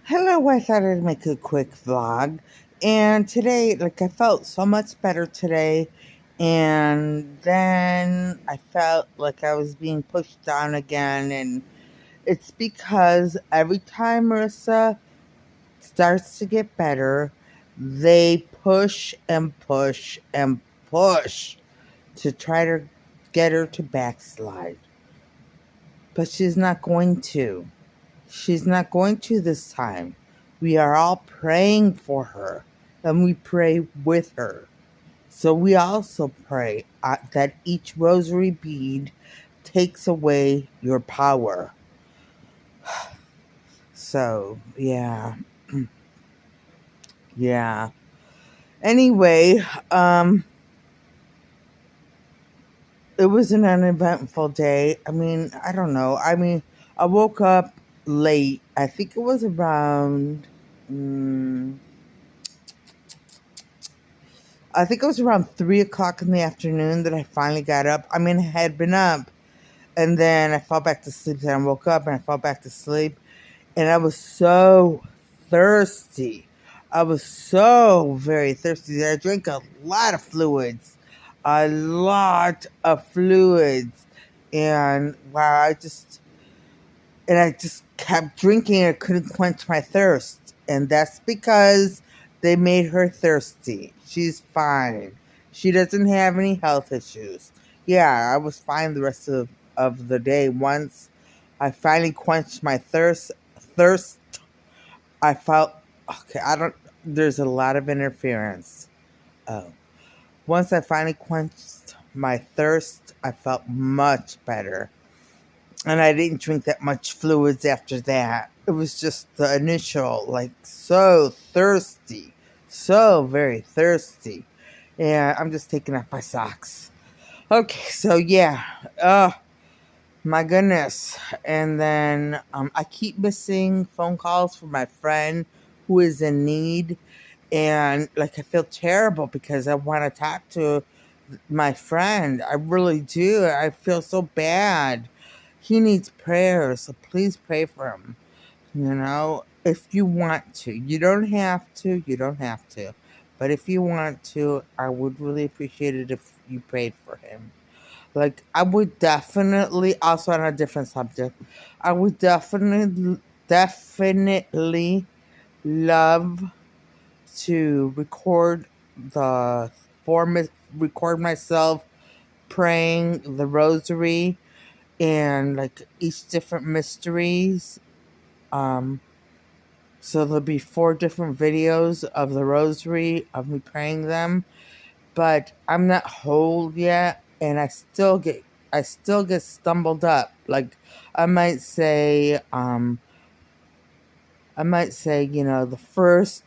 Hello, I thought I'd make a quick vlog. And today, I felt so much better today. And then I felt like I was being pushed down again. And it's because every time Marissa starts to get better, they push and push and push to try to get her to backslide. But she's not going to. She's not going to this time. We are all praying for her and we pray with her. So we also pray that each rosary bead takes away your power. So, yeah. Yeah. Anyway, it was an uneventful day. I don't know. I woke up late. I think it was around. mm, I think it was around 3 o'clock in the afternoon that I finally got up. I had been up and then I fell back to sleep. Then I woke up and I fell back to sleep. And I was so thirsty. I was so very thirsty. I drank a lot of fluids. A lot of fluids. And wow, I just kept drinking. I couldn't quench my thirst. And that's because they made her thirsty. She's fine. She doesn't have any health issues. Yeah, I was fine the rest of the day. Once I finally quenched my thirst, I felt okay. There's a lot of interference. Oh. Once I finally quenched my thirst, I felt much better. And I didn't drink that much fluids after that. It was just the initial, so thirsty, so very thirsty. And I'm just taking off my socks. Okay, so yeah, my goodness. And then I keep missing phone calls from my friend who is in need. And I feel terrible because I want to talk to my friend. I really do. I feel so bad. He needs prayer, so please pray for him. If you want to. You don't have to. You don't have to. But if you want to, I would really appreciate it if you prayed for him. I would definitely, also on a different subject, I would definitely love to the record myself praying the rosary and each different mysteries. Um, so there'll be 4 different videos of the rosary of me praying them, but I'm not whole yet, and I still get stumbled up. I might say, the first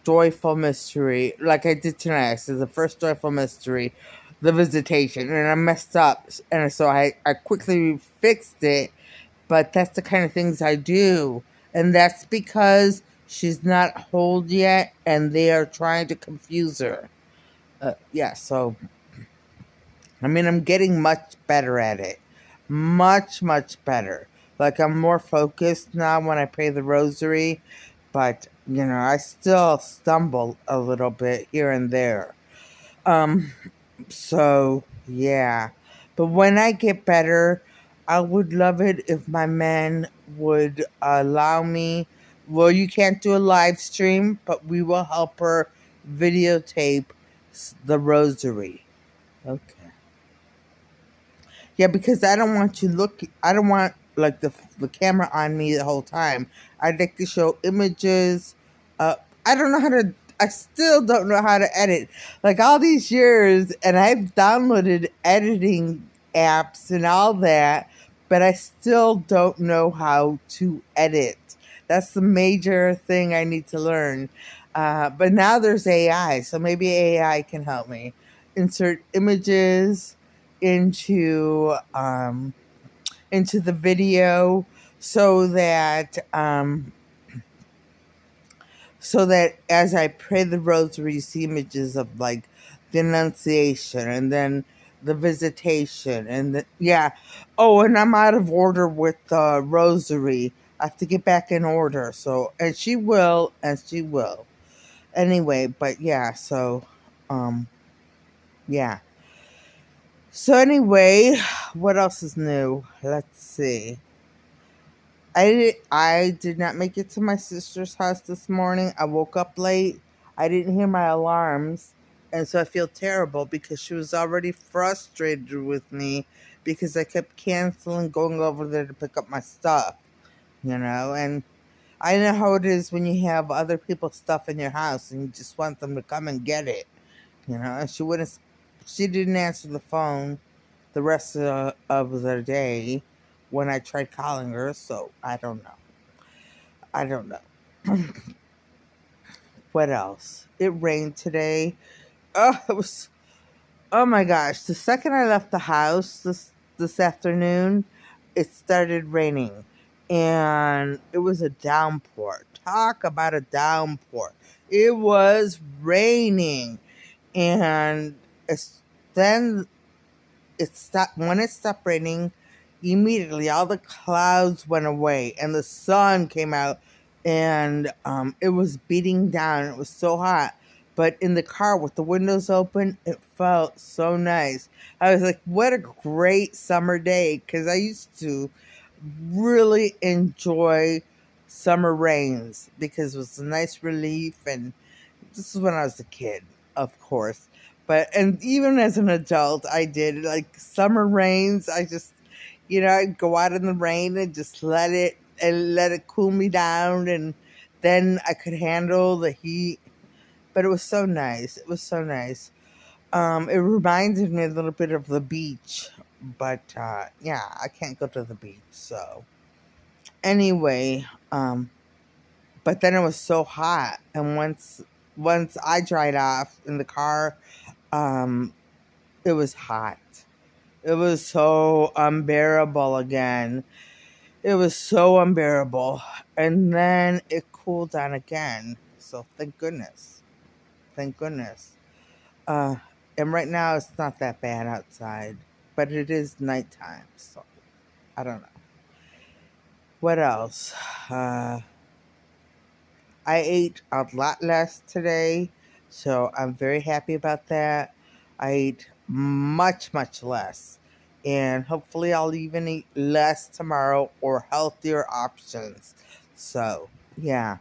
joyful mystery, like I did tonight. I said the first joyful mystery, the visitation, and I messed up, and so I quickly fixed it. But that's the kind of things I do, and that's because she's not whole yet, and they are trying to confuse her. Yeah, so I'm getting much better at it, much better. I'm more focused now when I pray the rosary, but I still stumble a little bit here and there. Um, so yeah, but when I get better, I would love it if my man would allow me. Well, you can't do a live stream, but we will help her videotape the rosary. Okay. Yeah, because I don't want you look. I don't want the camera on me the whole time. I'd like to show images. I don't know how to. I still don't know how to edit. All these years, and I've downloaded editing apps and all that, but I still don't know how to edit. That's the major thing I need to learn. But now there's AI, so maybe AI can help me insert images into into the video so that as I pray the rosary, you see images of the Annunciation and then the Visitation and yeah. Oh, and I'm out of order with the rosary. I have to get back in order. So, and she will, and she will. Anyway, but yeah, so, um, yeah. So anyway, what else is new? Let's see. I did not make it to my sister's house this morning. I woke up late. I didn't hear my alarms, and so I feel terrible because she was already frustrated with me because I kept canceling going over there to pick up my stuff, and I know how it is when you have other people's stuff in your house and you just want them to come and get it, and she didn't answer the phone the rest of the day when I tried calling her, so I don't know. I don't know. What else? It rained today. Oh, it was. Oh my gosh! The second I left the house this afternoon, it started raining, and it was a downpour. Talk about a downpour! It was raining, and then it stopped. When it stopped raining, immediately all the clouds went away and the sun came out, and it was beating down. It was so hot, but in the car with the windows open, it felt so nice. I was like, what a great summer day, because I used to really enjoy summer rains because it was a nice relief. And this is when I was a kid, of course. And even as an adult, I did like summer rains. I just, I'd go out in the rain and just let it cool me down, and then I could handle the heat. But it was so nice. It was so nice. It reminded me a little bit of the beach, but yeah, I can't go to the beach. So anyway, but then it was so hot, and once I dried off in the car, um, it was hot. It was so unbearable again. It was so unbearable. And then it cooled down again. So thank goodness. Thank goodness. Uh, and right now it's not that bad outside, but it is nighttime. So I don't know. What else? Uh, I ate a lot less today, so I'm very happy about that. I ate much, much less. And hopefully, I'll even eat less tomorrow or healthier options. So, yeah.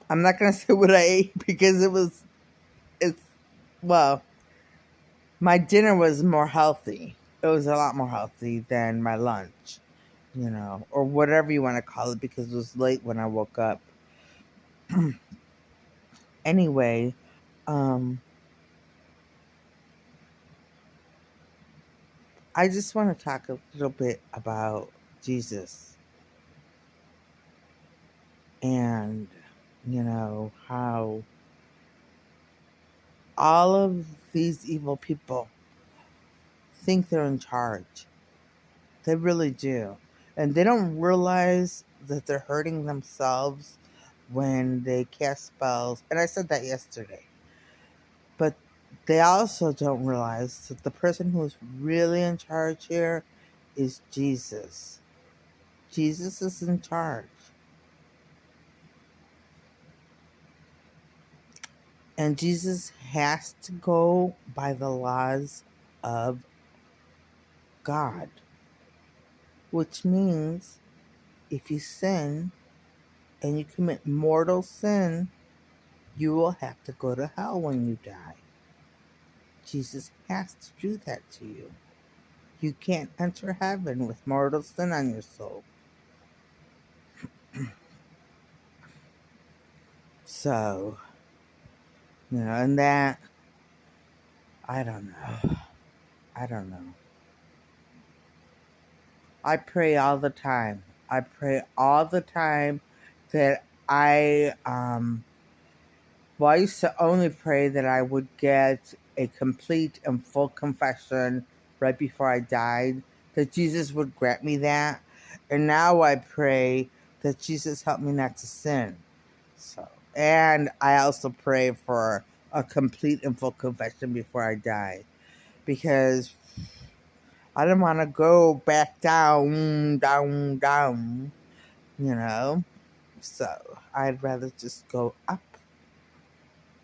I'm not going to say what I ate because it's, well, my dinner was more healthy. It was a lot more healthy than my lunch, or whatever you want to call it, because it was late when I woke up. Anyway, um, I just want to talk a little bit about Jesus and, how all of these evil people think they're in charge. They really do. And they don't realize that they're hurting themselves when they cast spells. And I said that yesterday. But they also don't realize that the person who's really in charge here is Jesus. Jesus is in charge. And Jesus has to go by the laws of God, which means if you sin and you commit mortal sin, you will have to go to hell when you die. Jesus has to do that to you. You can't enter heaven with mortal sin on your soul. So, and that, I don't know. I don't know. I pray all the time. I pray all the time that I used to only pray that I would get a complete and full confession right before I died, that Jesus would grant me that. And now I pray that Jesus help me not to sin. So, and I also pray for a complete and full confession before I die, because I don't want to go back down, down, down. you know? So I'd rather just go up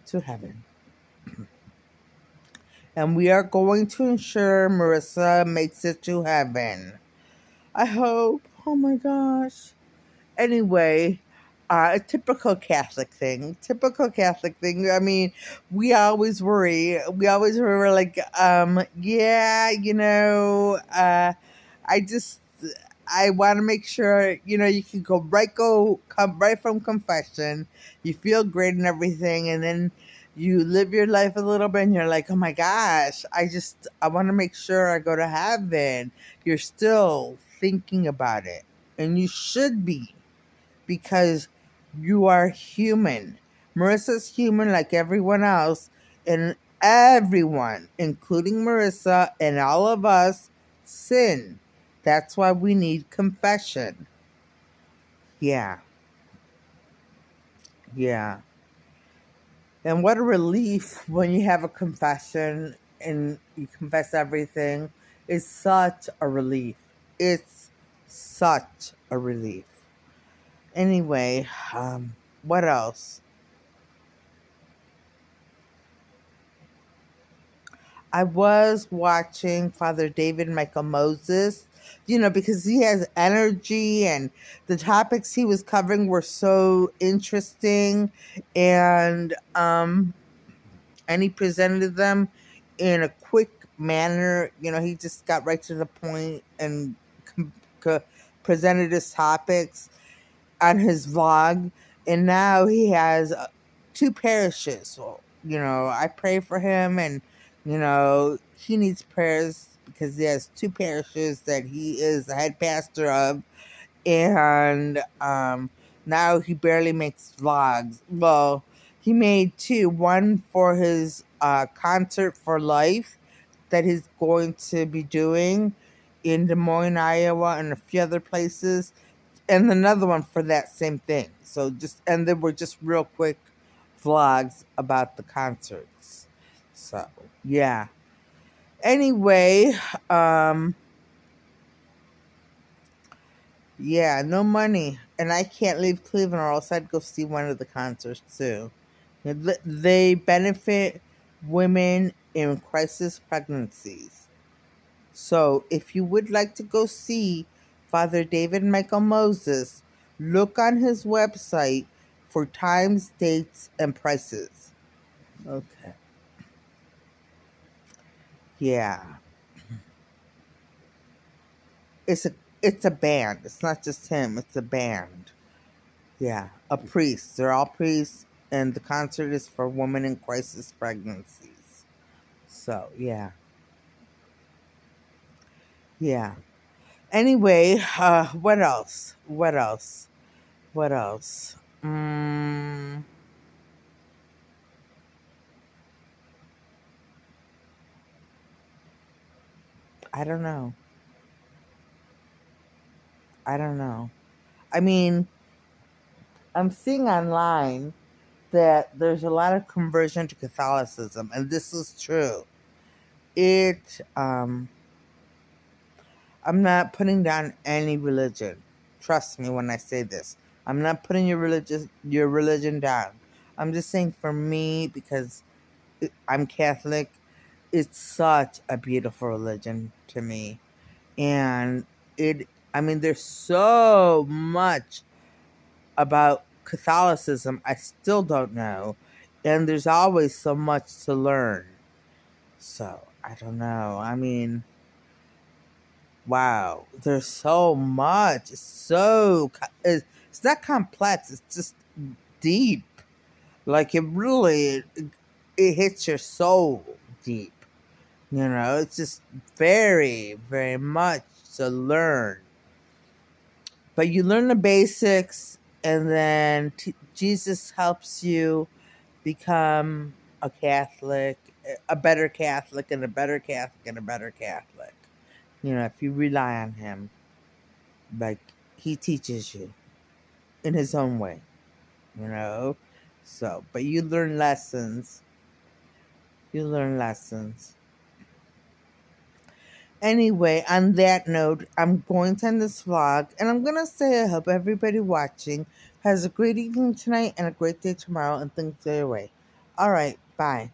to heaven. And we are going to ensure Marissa makes it to heaven. I hope. Oh my gosh. Anyway, a typical Catholic thing. Typical Catholic thing. I mean, we always worry. We always worry, we're like, yeah, I just, I want to make sure, you can come right from confession. You feel great and everything. And then you live your life a little bit and you're like, oh my gosh, I want to make sure I go to heaven. You're still thinking about it. And you should be, because you are human. Marissa's human like everyone else, and everyone, including Marissa and all of us, sin. That's why we need confession. Yeah, yeah. And what a relief when you have a confession and you confess everything. It's such a relief. It's such a relief. Anyway, what else? I was watching Father David Michael Moses, because he has energy and the topics he was covering were so interesting, and he presented them in a quick manner. He just got right to the point and co- presented his topics on his vlog, and now he has two parishes. So, I pray for him, and he needs prayers because he has two parishes that he is the head pastor of, and now he barely makes vlogs. Well, he made two, one for his concert for life that he's going to be doing in Des Moines, Iowa, and a few other places, and another one for that same thing. So and they were just real quick vlogs about the concerts. So yeah. Anyway, um, yeah, no money, and I can't leave Cleveland, or else I'd go see one of the concerts too. They benefit women in crisis pregnancies. So if you would like to go see Father David Michael Moses, look on his website for times, dates, and prices. Okay. Yeah. It's a band. It's not just him, it's a band. Yeah. A priest. They're all priests, and the concert is for women in crisis pregnancies. So yeah. Yeah. Anyway, what else? What else? What else? Mm, I don't know. I don't know. I mean, I'm seeing online that there's a lot of conversion to Catholicism, and this is true. It, I'm not putting down any religion. Trust me when I say this. I'm not putting your religion down. I'm just saying for me, because I'm Catholic, it's such a beautiful religion to me, and it. I mean, there's so much about Catholicism I still don't know, and there's always so much to learn. So I don't know. I mean, wow, there's so much. It's not complex. It's just deep. Like it hits your soul deep. It's just very, very much to learn. But you learn the basics, and then Jesus helps you become a Catholic, a better Catholic, and a better Catholic, and a better Catholic. If you rely on Him, like He teaches you in His own way, you know? So, but you learn lessons. You learn lessons. Anyway, on that note, I'm going to end this vlog and I'm going to say I hope everybody watching has a great evening tonight and a great day tomorrow and things go your way. All right, bye.